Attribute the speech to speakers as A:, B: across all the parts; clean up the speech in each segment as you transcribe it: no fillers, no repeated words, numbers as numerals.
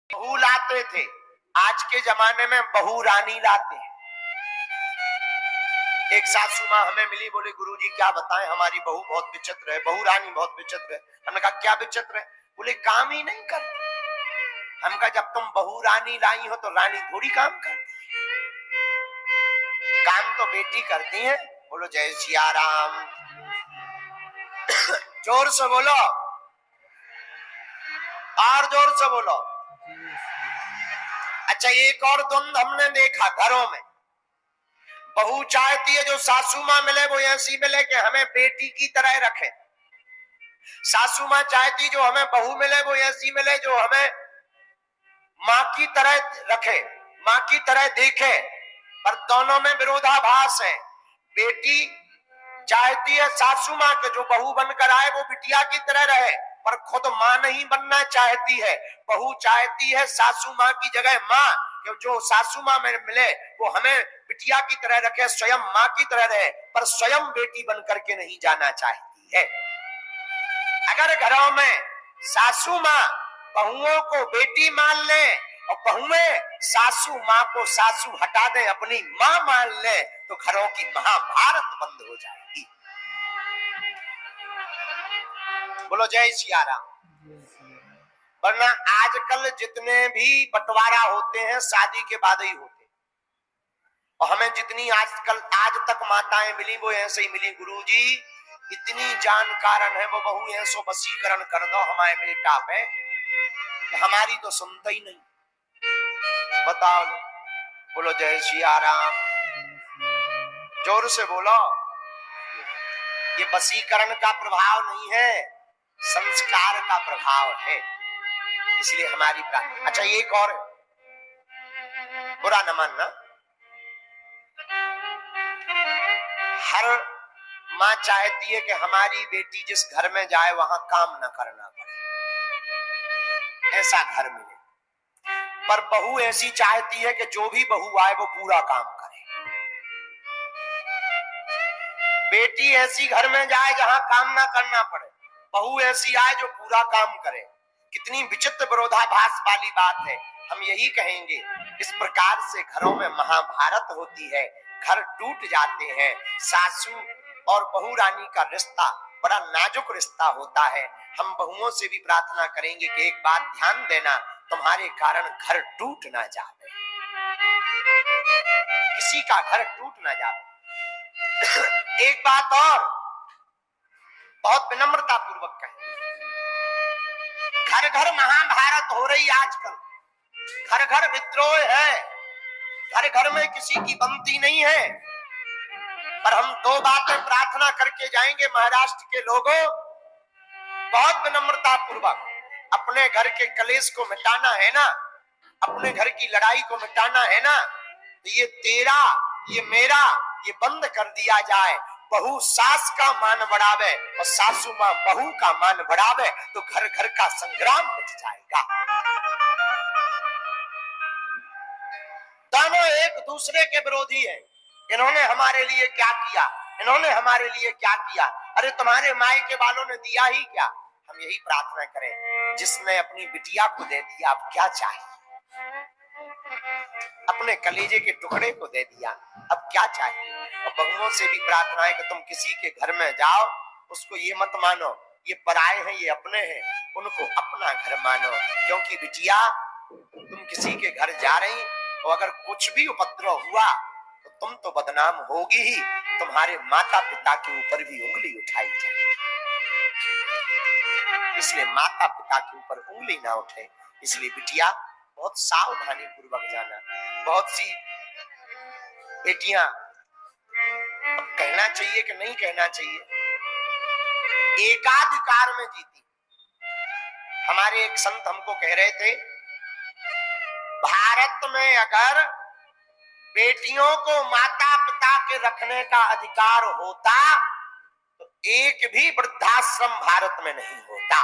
A: बहू लाते थे, आज के जमाने में बहू रानी लाते हैं। एक सासू माँ हमें मिली, बोले गुरुजी क्या बताएं, हमारी बहू बहुत विचित्र है, बहू रानी बहुत विचित्र है। हमने कहा क्या विचित्र है? बोले काम ही नहीं करती। हम कहा जब तुम बहू रानी लाई हो तो रानी थोड़ी काम करती, काम तो बेटी करती है। बोलो जय सिया राम। जोर से बोलो, और जोर से बोलो। अच्छा, एक और द्वंद हमने देखा घरों में। बहू चाहती है जो सासू माँ मिले वो ऐसी मिले कि हमें बेटी की तरह रखे। सासू माँ चाहती जो हमें बहू मिले वो ऐसी मिले जो हमें माँ की तरह रखे, माँ की तरह देखे। पर दोनों में विरोधाभास है। बेटी चाहती है सासू माँ के जो बहू बनकर आए वो बिटिया की तरह रहे, पर खुद माँ नहीं बनना चाहती है। बहू चाहती है सासू माँ की जगह माँ, जो सासू माँ में मिले वो हमें बिटिया की तरह रखे, स्वयं माँ की तरह रहे, पर स्वयं बेटी बन करके नहीं जाना चाहती है। अगर घरों में सासू माँ बहुओं को बेटी मान ले और बहुएं सासू माँ को सासू हटा दे अपनी माँ मान ले तो घरों की महाभारत बंद हो जाएगी। बोलो जय सिया राम। वरना आजकल जितने भी बंटवारा होते हैं शादी के बाद ही होते हैं। और हमें जितनी आजकल आज तक माताएं मिली वो ऐसे ही मिली, गुरुजी इतनी जानकारण है वो बहू ऐसो वशीकरण कर दो हमारे बेटा पे, हमारी तो सुनता ही नहीं। बताओ, बोलो जय सिया राम। जोर से बोलो। ये वशीकरण का प्रभाव नहीं है, संस्कार का प्रभाव है। इसलिए हमारी प्रार्थना। अच्छा, एक और बुरा न मानना, हर माँ चाहती है कि हमारी बेटी जिस घर में जाए वहां काम न करना पड़े, ऐसा घर मिले। पर बहू ऐसी चाहती है कि जो भी बहू आए वो पूरा काम करे। बेटी ऐसी घर में जाए जहां काम ना करना पड़े, बहू ऐसी आए जो पूरा काम करे। कितनी विचित्र विरोधाभास वाली बात है। हम यही कहेंगे, इस प्रकार से घरों में महाभारत होती है, घर टूट जाते हैं। सासू और बहू रानी का रिश्ता बड़ा नाजुक रिश्ता होता है। हम बहुओं से भी प्रार्थना करेंगे कि एक बात ध्यान देना, तुम्हारे कारण घर टूट ना जाए, किसी का घर टूट ना जाए। एक बात और बहुत विनम्रता पूर्वक कहें, घर घर महाभारत हो रही आजकल, घर घर विद्रोह है, घर घर में किसी की बनती नहीं है। पर हम दो बातें प्रार्थना करके जाएंगे महाराष्ट्र के लोगों, बहुत विनम्रता पूर्वक अपने घर के कलेश को मिटाना है ना, अपने घर की लड़ाई को मिटाना है ना, तो ये तेरा ये मेरा ये बंद कर दिया जाए। बहू सास का मान बढ़ावे और सासू माँ बहू का मान बढ़ावे तो घर घर का संग्राम मिट जाएगा। दोनों एक दूसरे के विरोधी हैं। इन्होंने हमारे लिए क्या किया, इन्होंने हमारे लिए क्या किया, अरे तुम्हारे मायके वालों ने दिया ही क्या। हम यही प्रार्थना करें, जिसने अपनी बिटिया को दे दिया अब क्या चाहिए, अपने कलेजे के टुकड़े को दे दिया अब क्या चाहिए। और बहुओं से भी प्रार्थना है कि तुम किसी के घर में जाओ, उसको ये मत मानो ये पराए हैं ये अपने हैं, उनको अपना घर मानो। क्योंकि बिटिया तुम किसी के घर जा रही और अगर कुछ भी उपद्रव हुआ तो तुम तो बदनाम होगी ही, तुम्हारे माता पिता के ऊपर भी उंगली उठाई जाए। इसलिए माता पिता के ऊपर उंगली ना उठे। इसलिए बिटिया बहुत सावधानी पूर्वक जाना। बहुत सी बेटियां, कहना चाहिए कि नहीं कहना चाहिए, एकाधिकार में जीती। हमारे एक संत हमको कह रहे थे, भारत में अगर बेटियों को माता पिता के रखने का अधिकार होता तो एक भी वृद्धाश्रम भारत में नहीं होता।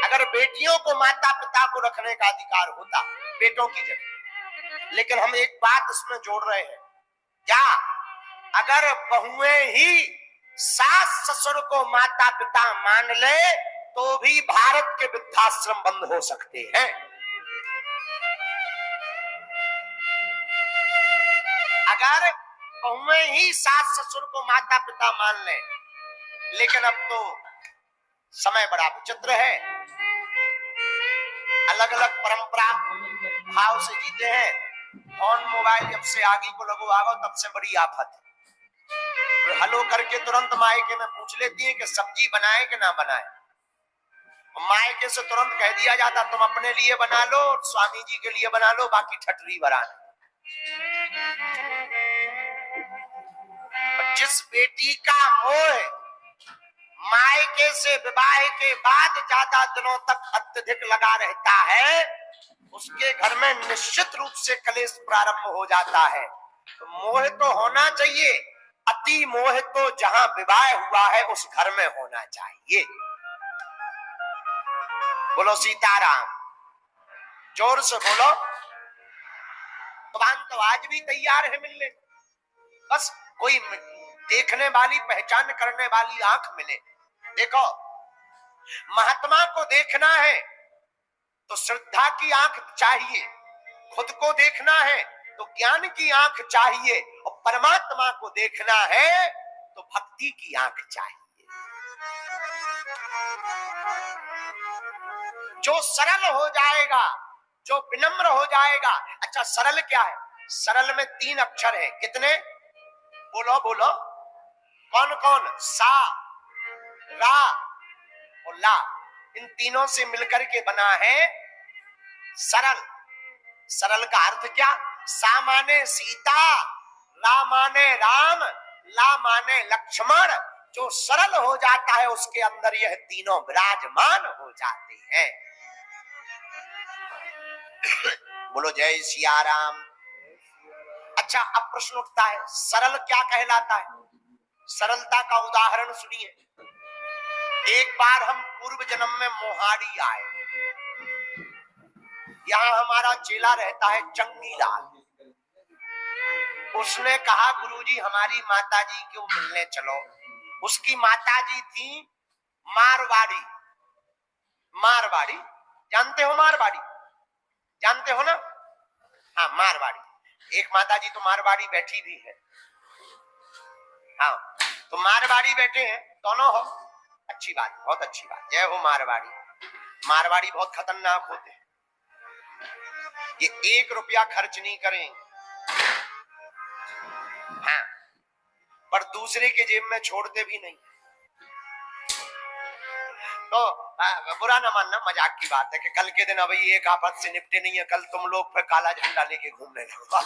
A: अगर बेटियों को माता पिता को रखने का अधिकार होता बेटों की जगह। लेकिन हम एक बात इसमें जोड़ रहे हैं, क्या अगर बहुएं ही सास ससुर को माता पिता मान ले तो भी भारत के वृद्धाश्रम बंद हो सकते हैं। अगर बहुएं ही सास ससुर को माता पिता मान लें, लेकिन अब तो समय बड़ा विचित्र है, अलग अलग परंपरा भाव से जीते हैं। फोन मोबाइल जब से आगे को लगो आगो तब से बड़ी आफत है। हलो करके तुरंत मायके में पूछ लेती है कि सब्जी बनाए कि ना बनाए। मायके से तुरंत कह दिया जाता तुम अपने लिए बना लो, स्वामी जी के लिए बना लो, बाकी ठटरी बराना। जिस बेटी का मोह मायके से विवाह के बाद ज्यादा दिनों तक अत्यधिक लगा रहता है, उसके घर में निश्चित रूप से कलेश प्रारंभ हो जाता है। तो मोह तो होना चाहिए, अति मोह तो जहां विवाह हुआ है उस घर में होना चाहिए। बोलो सीताराम, जोर से बोलो। भगवान तो आज भी तैयार है मिलने, बस कोई देखने वाली पहचान करने वाली आंख मिले। देखो, महात्मा को देखना है तो श्रद्धा की आंख चाहिए, खुद को देखना है तो ज्ञान की आंख चाहिए, और परमात्मा को देखना है तो भक्ति की आंख चाहिए। जो सरल हो जाएगा, जो विनम्र हो जाएगा। अच्छा, सरल क्या है? सरल में 3 अक्षर है। कितने? बोलो बोलो। कौन कौन? सा, रा और ला। इन तीनों से मिलकर के बना है सरल। सरल का अर्थ क्या? सा माने सीता, रा माने राम, ला माने लक्ष्मण। जो सरल हो जाता है उसके अंदर यह तीनों विराजमान हो जाते हैं। बोलो जय सिया राम। अच्छा, अब प्रश्न उठता है, सरल क्या कहलाता है? सरलता का उदाहरण सुनिए। एक बार हम पूर्व जन्म में मोहाड़ी आए, यहाँ हमारा चेला रहता है चंगीलाल। उसने कहा गुरुजी हमारी माताजी को मिलने चलो। उसकी माताजी थी मारवाड़ी। मारवाड़ी जानते हो? मारवाड़ी जानते हो ना? हाँ, मारवाड़ी। एक माताजी तो मारवाड़ी बैठी भी है। हाँ, तो मारवाड़ी बैठे हैं दोनों हो, अच्छी बात, बहुत अच्छी बात, जय हो मारवाड़ी। मारवाड़ी बहुत खतरनाक होते हैं, ये 1 रुपया खर्च नहीं करेंगे। हाँ, पर दूसरे के जेब में छोड़ते भी नहीं। तो बुरा ना मानना, मजाक की बात है कि कल के दिन अभी एक आफत से निपटे नहीं है, कल तुम लोग फिर काला झंडा लेके घूमने लगो।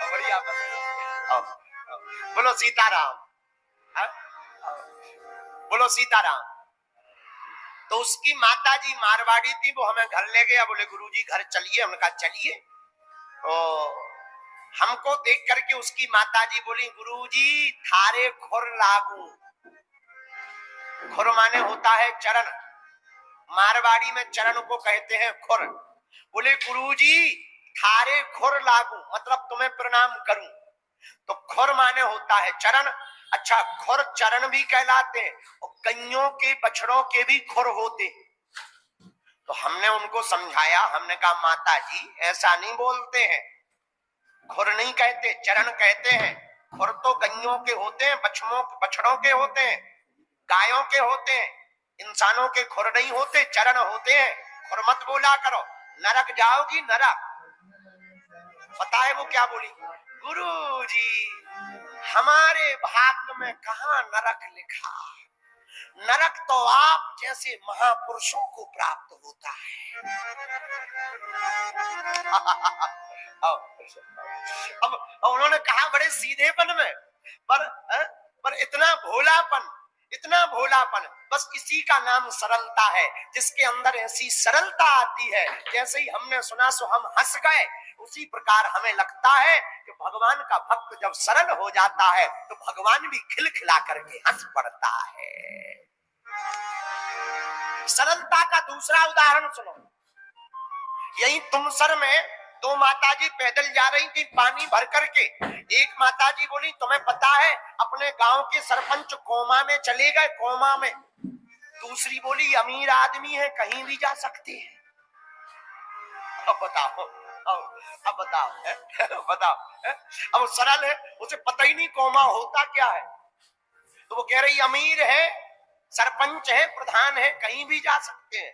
A: बड़ी आफत है। बोलो सीताराम। बोलो सीताराम। तो उसकी माताजी मारवाड़ी थी, वो हमें घर ले गया। बोले गुरुजी घर चलिए। हमने कहा चलिए। तो हमको देख करके उसकी माताजी बोली गुरुजी थारे खुर लागू। खुर माने होता है चरण, मारवाड़ी में चरण को कहते हैं खुर। बोले गुरुजी थारे खुर लागू, मतलब तुम्हें प्रणाम करूं। तो खुर माने होता है चरण। अच्छा, खुर चरण भी कहलाते हैं, और गइयों के बछड़ों के भी खुर होते। तो हमने उनको समझाया, हमने कहा माता जी ऐसा नहीं बोलते हैं, खुर नहीं कहते, चरण कहते हैं। खुर तो गइयों के होते हैं, बछड़ों के होते हैं, गायों के होते हैं, इंसानों के खुर नहीं होते, चरण होते हैं। खुर मत बोला करो, नरक जाओगी नरक। पता है वो क्या बोली? गुरुजी हमारे भाग्य में कहां नरक लिखा, नरक तो आप जैसे महापुरुषों को प्राप्त होता है। अब उन्होंने कहा बड़े सीधेपन में, पर इतना भोलापन, इतना भोलापन, बस इसी का नाम सरलता है। जिसके अंदर ऐसी सरलता आती है, जैसे ही हमने सुना सो हम हंस गए। उसी प्रकार हमें लगता है कि भगवान का भक्त जब सरल हो जाता है तो भगवान भी खिलखिला करके हंस पड़ता है। सरलता का दूसरा उदाहरण सुनो। यही तुमसर में 2 माताजी पैदल जा रही थी पानी भर करके। एक माताजी बोली तुम्हें पता है अपने गांव के सरपंच कोमा में चले गए। कोमा में दूसरी बोली अमीर आदमी है, कहीं भी जा सकते हैं। अब बताओ, अब बताओ, बताओ। अब सरल है, उसे पता ही नहीं कौमा होता क्या है। तो वो कह रही अमीर है, सरपंच है, प्रधान है, कहीं भी जा सकते हैं।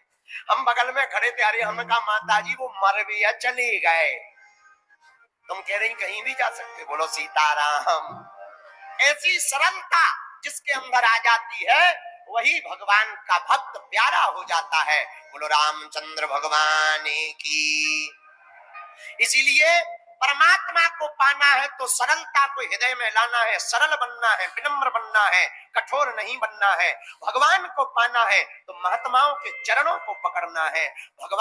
A: हम बगल में खड़े थे, अरे हमने कहा माता जी वो मर भी या चले गए, तुम कह रही कहीं भी जा सकते। बोलो सीताराम। ऐसी सरलता जिसके अंदर आ जाती है वही भगवान का भक्त प्यारा हो जाता है। बोलो रामचंद्र भगवान की। इसीलिए परमात्मा को पाना है तो सरलता को हृदय में लाना है, सरल बनना है, विनम्र बनना है, कठोर नहीं बनना है। भगवान को पाना है तो महात्माओं के चरणों को पकड़ना है। भगवान